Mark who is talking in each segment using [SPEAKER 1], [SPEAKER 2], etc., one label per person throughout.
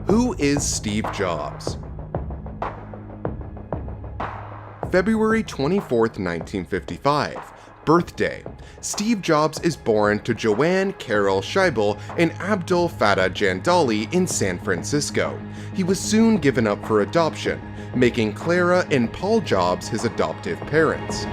[SPEAKER 1] Who is Steve Jobs? February 24th, 1955. Birthday. Steve Jobs is born to Joanne Carol Scheibel and Abdul Fattah Jandali in San Francisco. He was soon given up for adoption, making Clara and Paul Jobs his adoptive parents.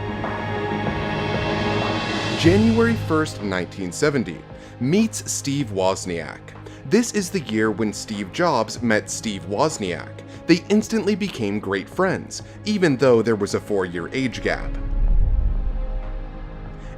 [SPEAKER 1] January 1st, 1970. Meets Steve Wozniak. This is the year when Steve Jobs met Steve Wozniak. They instantly became great friends, even though there was a 4-year age gap.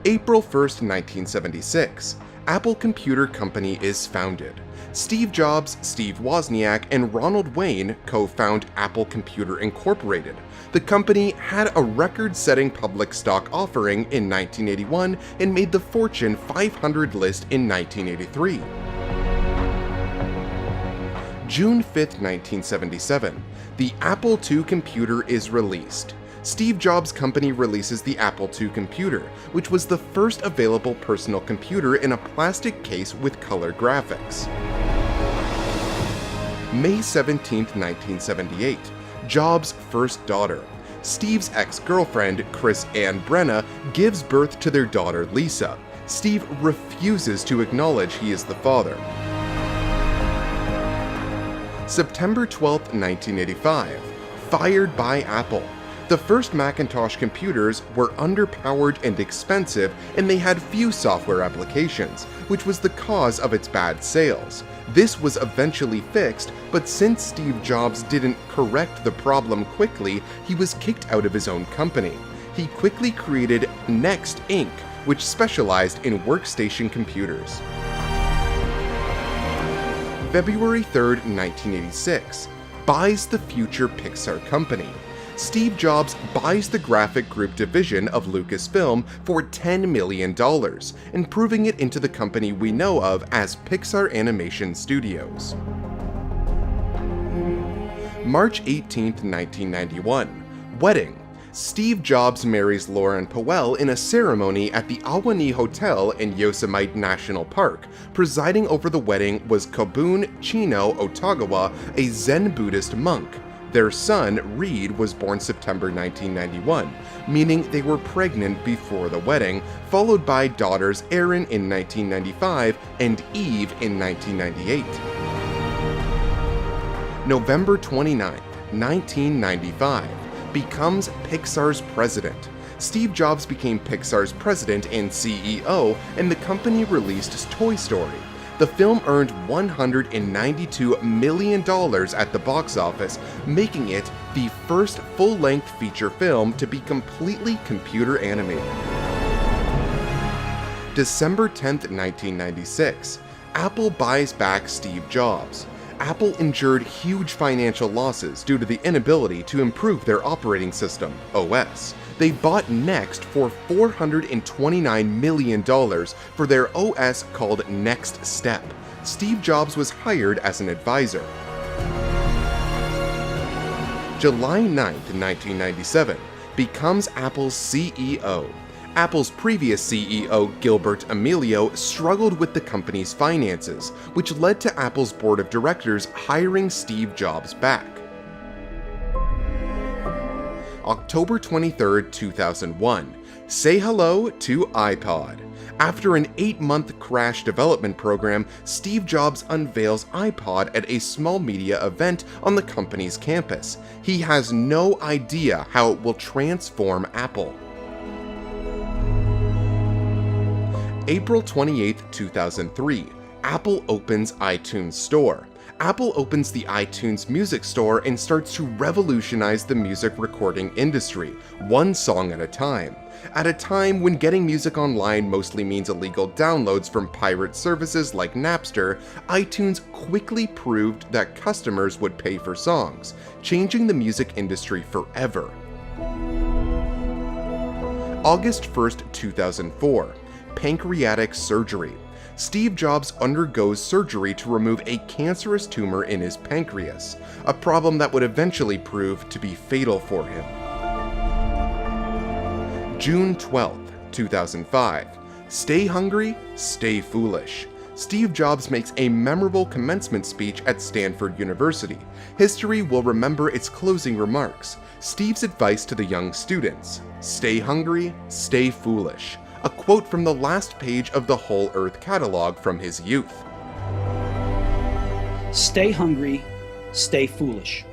[SPEAKER 1] April 1st, 1976. Apple Computer Company is founded. Steve Jobs, Steve Wozniak, and Ronald Wayne co-found Apple Computer Incorporated. The company had a record-setting public stock offering in 1981 and made the Fortune 500 list in 1983. June 5, 1977. The Apple II computer is released. Steve Jobs' company releases the Apple II computer, which was the first available personal computer in a plastic case with color graphics. May 17, 1978. Jobs' first daughter. Steve's ex-girlfriend, Chris Ann Brenna, gives birth to their daughter Lisa. Steve refuses to acknowledge he is the father. September 12, 1985. Fired by Apple. The first Macintosh computers were underpowered and expensive, and they had few software applications, which was the cause of its bad sales. This was eventually fixed, but since Steve Jobs didn't correct the problem quickly, he was kicked out of his own company. He quickly created Next Inc., which specialized in workstation computers. February 3, 1986. Buys the future Pixar company. Steve Jobs buys the graphic group division of Lucasfilm for $10 million, improving it into the company we know of as Pixar Animation Studios. March 18, 1991. Wedding. Steve Jobs marries Lauren Powell in a ceremony at the Ahwahnee Hotel in Yosemite National Park. Presiding over the wedding was Kobun Chino Otagawa, a Zen Buddhist monk. Their son, Reed, was born September 1991, meaning they were pregnant before the wedding, followed by daughters Erin in 1995 and Eve in 1998. November 29, 1995. Becomes Pixar's president. Steve Jobs became Pixar's president and CEO, and the company released Toy Story. The film earned $192 million at the box office, making it the first full-length feature film to be completely computer animated. December 10, 1996. Apple buys back Steve Jobs. Apple endured huge financial losses due to the inability to improve their operating system, OS. They bought Next for $429 million for their OS called Next Step. Steve Jobs was hired as an advisor. July 9, 1997. Becomes Apple's CEO. Apple's previous CEO, Gilbert Amelio, struggled with the company's finances, which led to Apple's board of directors hiring Steve Jobs back. October 23, 2001. Say hello to iPod. After an 8-month crash development program, Steve Jobs unveils iPod at a small media event on the company's campus. He has no idea how it will transform Apple. April 28, 2003. Apple opens iTunes Store. Apple opens the iTunes Music Store and starts to revolutionize the music recording industry, one song at a time. At a time when getting music online mostly means illegal downloads from pirate services like Napster, iTunes quickly proved that customers would pay for songs, changing the music industry forever. August 1st, 2004. Pancreatic Surgery. Steve Jobs undergoes surgery to remove a cancerous tumor in his pancreas, a problem that would eventually prove to be fatal for him. June 12, 2005. Stay hungry, stay foolish. Steve Jobs makes a memorable commencement speech at Stanford University. History will remember its closing remarks. Steve's advice to the young students: stay hungry, stay foolish. A quote from the last page of the Whole Earth catalog from his youth.
[SPEAKER 2] Stay hungry, stay foolish.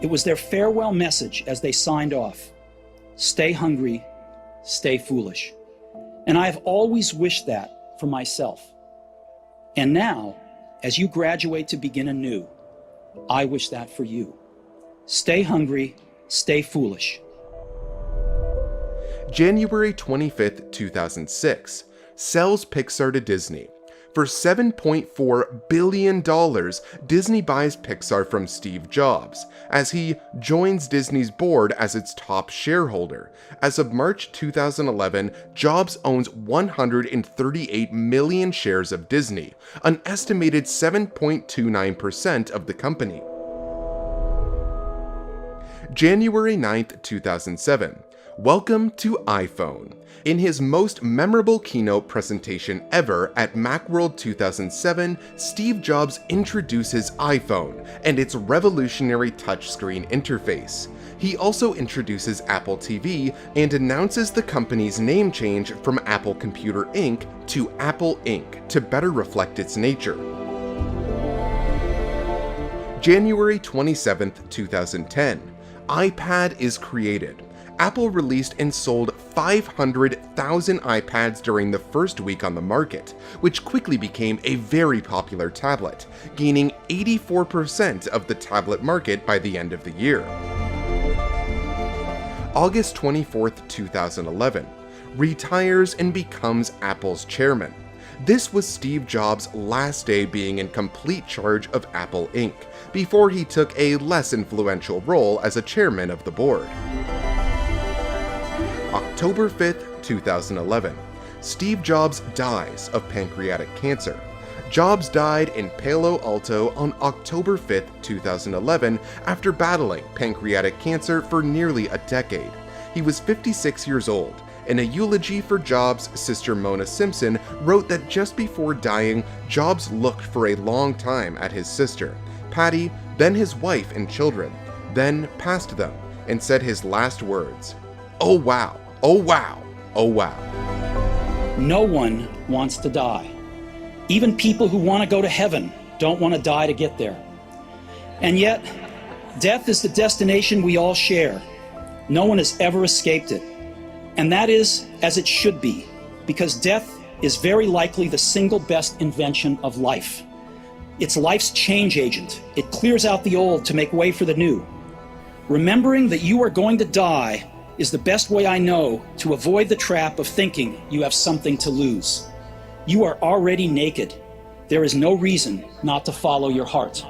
[SPEAKER 2] It was their farewell message as they signed off. Stay hungry, stay foolish. And I have always wished that for myself. And now, as you graduate to begin anew, I wish that for you. Stay hungry, stay foolish.
[SPEAKER 1] January 25th, 2006. Sells Pixar to Disney. For $7.4 billion, Disney buys Pixar from Steve Jobs, as he joins Disney's board as its top shareholder. As of March 2011, Jobs owns 138 million shares of Disney, an estimated 7.29% of the company. January 9th, 2007. Welcome to iPhone. In his most memorable keynote presentation ever at Macworld 2007, Steve Jobs introduces iPhone and its revolutionary touchscreen interface. He also introduces Apple TV and announces the company's name change from Apple Computer Inc. to Apple Inc. to better reflect its nature. January 27th, 2010. iPad is created. Apple released and sold 500,000 iPads during the first week on the market, which quickly became a very popular tablet, gaining 84% of the tablet market by the end of the year. August 24th, 2011. Retires and becomes Apple's chairman. This was Steve Jobs' last day being in complete charge of Apple Inc., before he took a less influential role as a chairman of the board. October 5th, 2011. Steve Jobs dies of pancreatic cancer. Jobs died in Palo Alto on October 5th, 2011, after battling pancreatic cancer for nearly a decade. He was 56 years old. In a eulogy for Jobs, sister Mona Simpson wrote that just before dying, Jobs looked for a long time at his sister, Patty, then his wife and children, then passed them, and said his last words: "Oh wow, oh wow, oh wow."
[SPEAKER 2] No one wants to die. Even people who want to go to heaven don't want to die to get there. And yet, death is the destination we all share. No one has ever escaped it. And that is as it should be, because death is very likely the single best invention of life. It's life's change agent. It clears out the old to make way for the new. Remembering that you are going to die is the best way I know to avoid the trap of thinking you have something to lose. You are already naked. There is no reason not to follow your heart.